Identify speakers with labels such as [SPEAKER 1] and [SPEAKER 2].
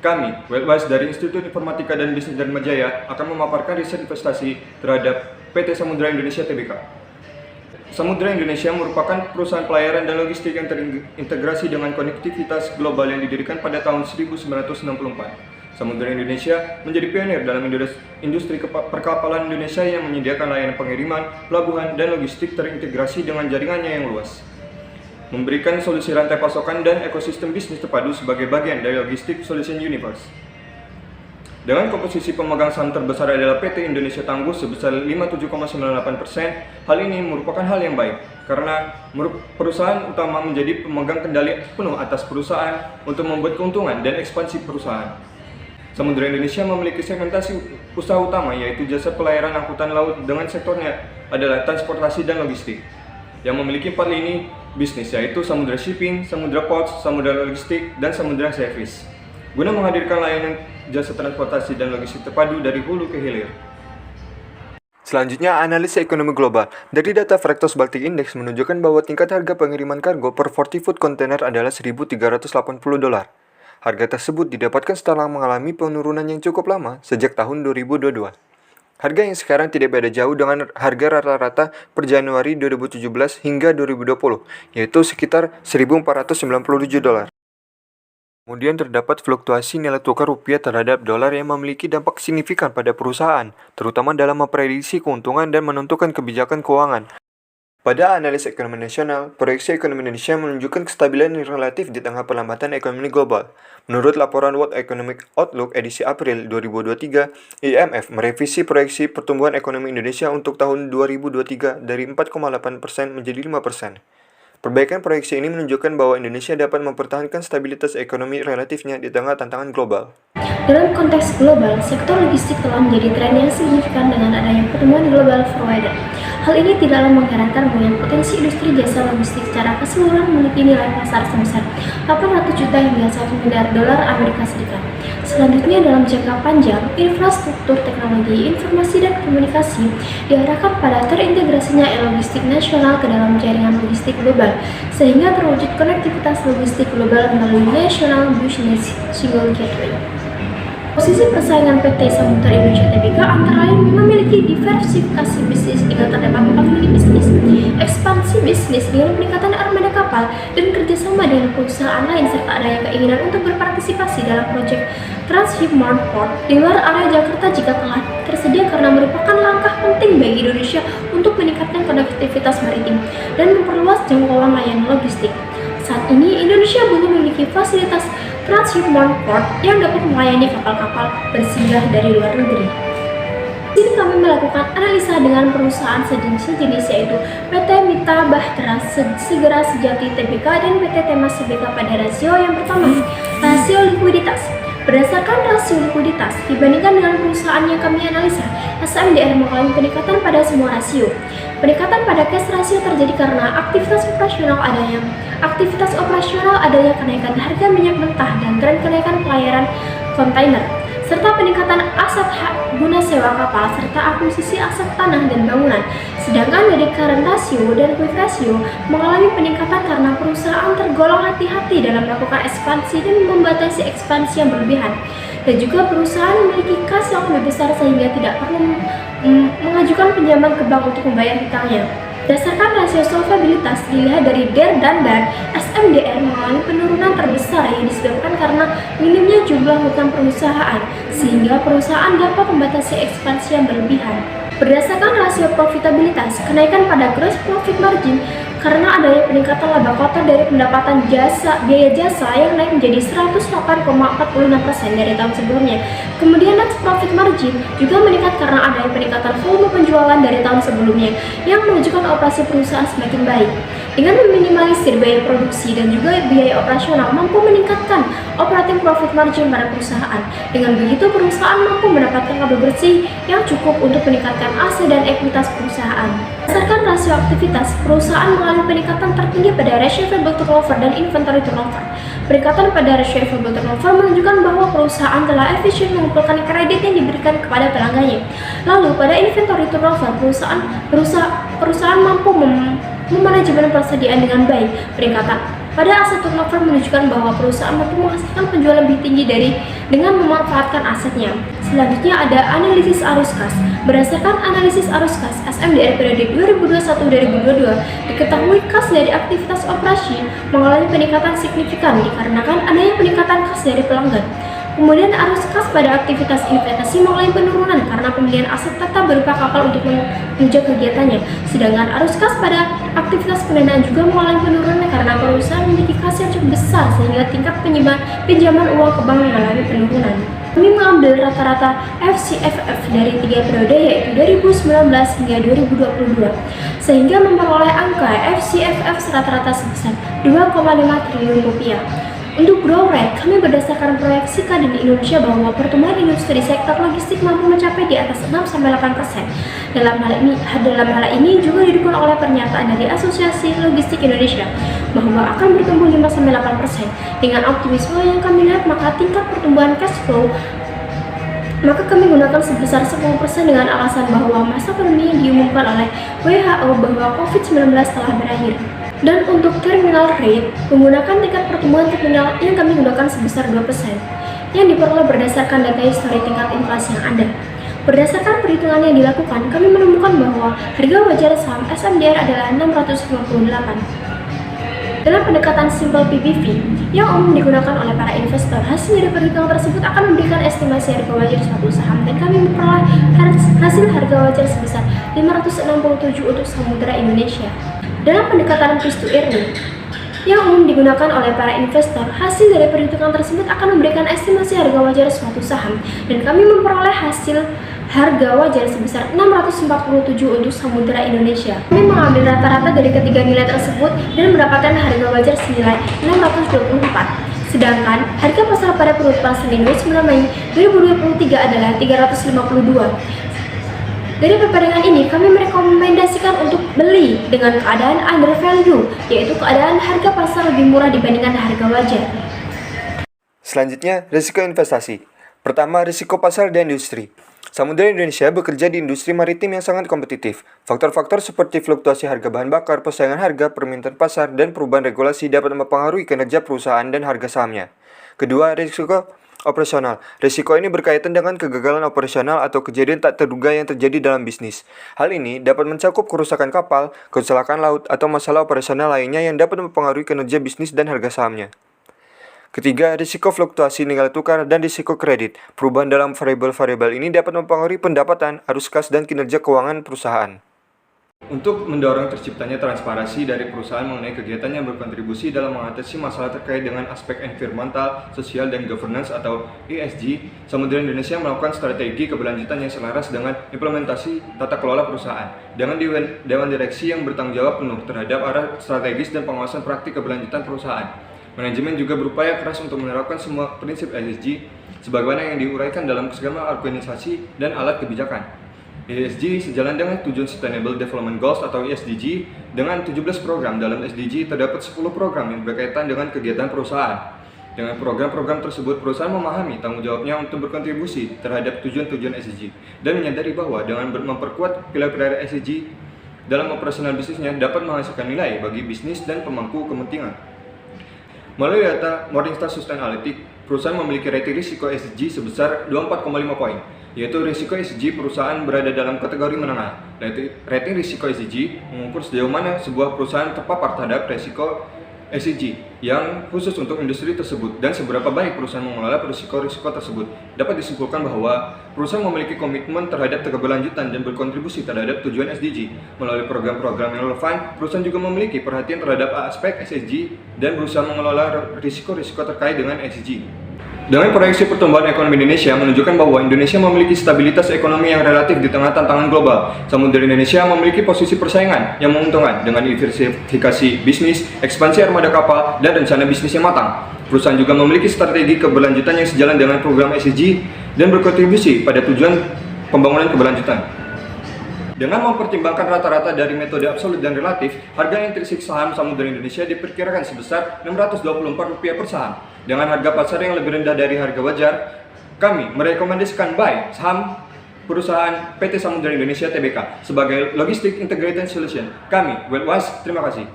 [SPEAKER 1] Kami, Wellwise dari Institut Informatika dan Bisnis Dharma Jaya, akan memaparkan riset investasi terhadap PT Samudra Indonesia Tbk. Samudra Indonesia merupakan perusahaan pelayaran dan logistik yang terintegrasi dengan konektivitas global yang didirikan pada tahun 1964. Samudra Indonesia menjadi pionir dalam industri perkapalan Indonesia yang menyediakan layanan pengiriman, pelabuhan, dan logistik terintegrasi dengan jaringannya yang luas. Memberikan solusi rantai pasokan dan ekosistem bisnis terpadu sebagai bagian dari Logistic Solution Universe. Dengan komposisi pemegang saham terbesar adalah PT Indonesia Tangguh sebesar 57,98%, hal ini merupakan hal yang baik karena perusahaan utama menjadi pemegang kendali penuh atas perusahaan untuk membuat keuntungan dan ekspansi perusahaan. Samudra Indonesia memiliki segmentasi usaha utama yaitu jasa pelayaran angkutan laut dengan sektornya adalah transportasi dan logistik yang memiliki 4 lini bisnis yaitu Samudra Shipping, Samudra Ports, Samudra Logistik, dan Samudra Service guna menghadirkan layanan jasa transportasi dan logistik terpadu dari hulu ke hilir. Selanjutnya, analisa ekonomi global. Dari data Fraktos Baltic Index menunjukkan bahwa tingkat harga pengiriman kargo per 40 foot container adalah $1.380. Harga tersebut didapatkan setelah mengalami penurunan yang cukup lama sejak tahun 2022. Harga yang sekarang tidak beda jauh dengan harga rata-rata per Januari 2017 hingga 2020, yaitu sekitar $1.497. Kemudian terdapat fluktuasi nilai tukar rupiah terhadap dolar yang memiliki dampak signifikan pada perusahaan, terutama dalam memprediksi keuntungan dan menentukan kebijakan keuangan. Pada analis ekonomi nasional, proyeksi ekonomi Indonesia menunjukkan kestabilan yang relatif di tengah perlambatan ekonomi global. Menurut laporan World Economic Outlook edisi April 2023, IMF merevisi proyeksi pertumbuhan ekonomi Indonesia untuk tahun 2023 dari 4,8% menjadi 5%. Perbaikan proyeksi ini menunjukkan bahwa Indonesia dapat mempertahankan stabilitas ekonomi relatifnya di tengah tantangan global.
[SPEAKER 2] Dalam konteks global, sektor logistik telah menjadi tren yang signifikan dengan adanya pertumbuhan global provider. Hal ini tidaklah mengherankan mengingat potensi industri jasa logistik secara keseluruhan memiliki nilai pasar sebesar 800 juta hingga $1 miliar Amerika Serikat. Selanjutnya, dalam jangka panjang, infrastruktur teknologi, informasi, dan komunikasi diarahkan pada terintegrasinya logistik nasional ke dalam jaringan logistik global, sehingga terwujud konektivitas logistik global melalui National Business Single Gateway. Posisi persaingan PT Samudra Indonesia Tbk antara lain memiliki diversifikasi bisnis dengan terdapat 4 lini bisnis, ekspansi bisnis dengan peningkatan armada kapal, dan kerjasama dengan perusahaan lain serta adanya keinginan untuk berpartisipasi dalam proyek Trans-Shipment Port di luar area Jakarta jika telah tersedia karena merupakan langkah penting bagi Indonesia untuk meningkatkan konektivitas maritim dan memperluas jangkauan layanan logistik. Saat ini, Indonesia belum memiliki fasilitas Trans-Shipment Port yang dapat melayani kapal-kapal bersinggah dari luar negeri. Di sini kami melakukan analisa dengan perusahaan sejenis yaitu PT Mitra Bahtera Segera Sejati Tbk dan PT Temas Tbk pada rasio yang pertama, rasio likuiditas. Berdasarkan rasio likuiditas dibandingkan dengan perusahaan yang kami analisa, SMDR mengalami peningkatan pada semua rasio. Peningkatan pada cash ratio terjadi karena aktivitas operasional adanya kenaikan harga minyak mentah dan tren kenaikan pelayaran kontainer, serta peningkatan aset hak guna sewa kapal serta akuisisi aset tanah dan bangunan. Sedangkan dari current ratio dan quick ratio mengalami peningkatan karena perusahaan tergolong hati-hati dalam melakukan ekspansi dan membatasi ekspansi yang berlebihan. Dan juga perusahaan memiliki kas yang lebih besar sehingga tidak perlu mengajukan pinjaman ke bank untuk membayar hutangnya. Berdasarkan rasio solvabilitas dilihat dari DER dan DAR, SMDR mengalami penurunan terbesar yang disebabkan karena minimnya jumlah hutang perusahaan, sehingga perusahaan dapat membatasi ekspansi yang berlebihan. Berdasarkan rasio profitabilitas, kenaikan pada gross profit margin karena adanya peningkatan laba kotor dari pendapatan biaya jasa yang naik menjadi 108,46% dari tahun sebelumnya. Kemudian net profit margin juga meningkat karena adanya peningkatan volume penjualan dari tahun sebelumnya yang menunjukkan operasi perusahaan semakin baik. Dengan meminimalisir biaya produksi dan juga biaya operasional mampu meningkatkan operating profit margin pada perusahaan. Dengan begitu perusahaan mampu mendapatkan laba bersih yang cukup untuk meningkatkan aset dan ekuitas perusahaan. Berdasarkan rasio aktivitas, perusahaan mengalami peningkatan tertinggi pada ratio available turnover dan inventory turnover. Peningkatan pada ratio available turnover menunjukkan bahwa perusahaan telah efisien mengumpulkan kredit yang diberikan kepada pelanggannya. Lalu pada inventory turnover, perusahaan mampu memanajemen persediaan dengan baik. pada aset turnover menunjukkan bahwa perusahaan mampu menghasilkan penjualan lebih tinggi dengan memanfaatkan asetnya. Selanjutnya ada analisis arus kas. Berdasarkan analisis arus kas SMDR periode 2021-2022, diketahui kas dari aktivitas operasi mengalami peningkatan signifikan dikarenakan adanya peningkatan kas dari pelanggan. Kemudian arus kas pada aktivitas investasi mengalami penurunan karena pembelian aset tetap berupa kapal untuk menunjang kegiatannya. Sedangkan arus kas pada aktivitas pendanaan juga mengalami penurunan karena perusahaan memiliki kas yang cukup besar sehingga tingkat pinjaman uang ke bank mengalami penurunan. Kami mengambil rata-rata FCFF dari 3 periode yaitu 2019 hingga 2022 sehingga memperoleh angka FCFF rata-rata sebesar 2,5 triliun rupiah. Untuk growth rate, kami berdasarkan proyeksi Kadin Indonesia bahwa pertumbuhan industri sektor logistik mampu mencapai di atas 6-8%. Dalam hal ini juga didukung oleh pernyataan dari Asosiasi Logistik Indonesia bahwa akan bertumbuh 5-8%. Dengan optimisme yang kami lihat, maka tingkat pertumbuhan cash flow kami gunakan sebesar 10% dengan alasan bahwa masa pandemi yang diumumkan oleh WHO bahwa COVID-19 telah berakhir. Dan untuk terminal rate, menggunakan tingkat pertumbuhan terminal yang kami gunakan sebesar 2%, yang diperoleh berdasarkan data histori tingkat inflasi yang ada. Berdasarkan perhitungan yang dilakukan, kami menemukan bahwa harga wajar saham SMDR adalah 658. Dalam pendekatan simple PBV yang umum digunakan oleh para investor, hasil dari perhitungan tersebut akan memberikan estimasi harga wajar suatu saham dan kami memperoleh hasil harga wajar sebesar 567 untuk Samudera Indonesia. Dalam pendekatan price to earning yang umum digunakan oleh para investor, hasil dari perhitungan tersebut akan memberikan estimasi harga wajar suatu saham dan kami memperoleh hasil harga wajar sebesar 647 untuk Samudera Indonesia. Kami mengambil rata-rata dari ketiga nilai tersebut dan mendapatkan harga wajar senilai 624. Sedangkan harga pasar pada penutupan Senin 9 Mei 2023 adalah 352. Dari perbandingan ini, kami merekomendasikan untuk beli dengan keadaan under value, yaitu keadaan harga pasar lebih murah dibandingkan harga wajar.
[SPEAKER 1] Selanjutnya, risiko investasi. Pertama, risiko pasar dan industri. Samudera Indonesia bekerja di industri maritim yang sangat kompetitif. Faktor-faktor seperti fluktuasi harga bahan bakar, persaingan harga, permintaan pasar, dan perubahan regulasi dapat mempengaruhi kinerja perusahaan dan harga sahamnya. Kedua, risiko operasional. Risiko ini berkaitan dengan kegagalan operasional atau kejadian tak terduga yang terjadi dalam bisnis. Hal ini dapat mencakup kerusakan kapal, kecelakaan laut, atau masalah operasional lainnya yang dapat mempengaruhi kinerja bisnis dan harga sahamnya. Ketiga, risiko fluktuasi nilai tukar dan risiko kredit. Perubahan dalam variabel-variabel ini dapat mempengaruhi pendapatan, arus kas, dan kinerja keuangan perusahaan. Untuk mendorong terciptanya transparansi dari perusahaan mengenai kegiatan yang berkontribusi dalam mengatasi masalah terkait dengan aspek environmental, sosial, dan governance atau ESG, Samudera Indonesia melakukan strategi keberlanjutan yang selaras dengan implementasi tata kelola perusahaan dengan Dewan Direksi yang bertanggung jawab penuh terhadap arah strategis dan pengawasan praktik keberlanjutan perusahaan. Manajemen juga berupaya keras untuk menerapkan semua prinsip ESG sebagaimana yang diuraikan dalam segala organisasi dan alat kebijakan. ESG sejalan dengan tujuan Sustainable Development Goals atau SDG. Dengan 17 program dalam SDG terdapat 10 program yang berkaitan dengan kegiatan perusahaan. Dengan program-program tersebut, perusahaan memahami tanggung jawabnya untuk berkontribusi terhadap tujuan-tujuan SDG dan menyadari bahwa dengan memperkuat pilar-pilar SDG dalam operasional bisnisnya dapat menghasilkan nilai bagi bisnis dan pemangku kepentingan. Melalui data Morningstar Sustainalytics, perusahaan memiliki rating risiko SDG sebesar 24,5 poin, yaitu risiko SDG perusahaan berada dalam kategori menengah. Rating risiko SDG mengukur sejauh mana sebuah perusahaan terpapar terhadap risiko SDG yang khusus untuk industri tersebut dan seberapa baik perusahaan mengelola risiko-risiko tersebut. Dapat disimpulkan bahwa perusahaan memiliki komitmen terhadap keberlanjutan dan berkontribusi terhadap tujuan SDG. Melalui program-program yang relevan, perusahaan juga memiliki perhatian terhadap aspek SDG dan berusaha mengelola risiko-risiko terkait dengan SDG. Dengan proyeksi pertumbuhan ekonomi Indonesia menunjukkan bahwa Indonesia memiliki stabilitas ekonomi yang relatif di tengah tantangan global. Samudera Indonesia memiliki posisi persaingan yang menguntungkan dengan diversifikasi bisnis, ekspansi armada kapal, dan rencana bisnis yang matang. Perusahaan juga memiliki strategi keberlanjutan yang sejalan dengan program SDG dan berkontribusi pada tujuan pembangunan keberlanjutan. Dengan mempertimbangkan rata-rata dari metode absolut dan relatif, harga intrinsik saham Samudera Indonesia diperkirakan sebesar Rp624 per saham. Dengan harga pasar yang lebih rendah dari harga wajar, kami merekomendasikan buy saham perusahaan PT Samudera Indonesia Tbk sebagai Logistic Integrated Solution. Kami, Welwas, terima kasih.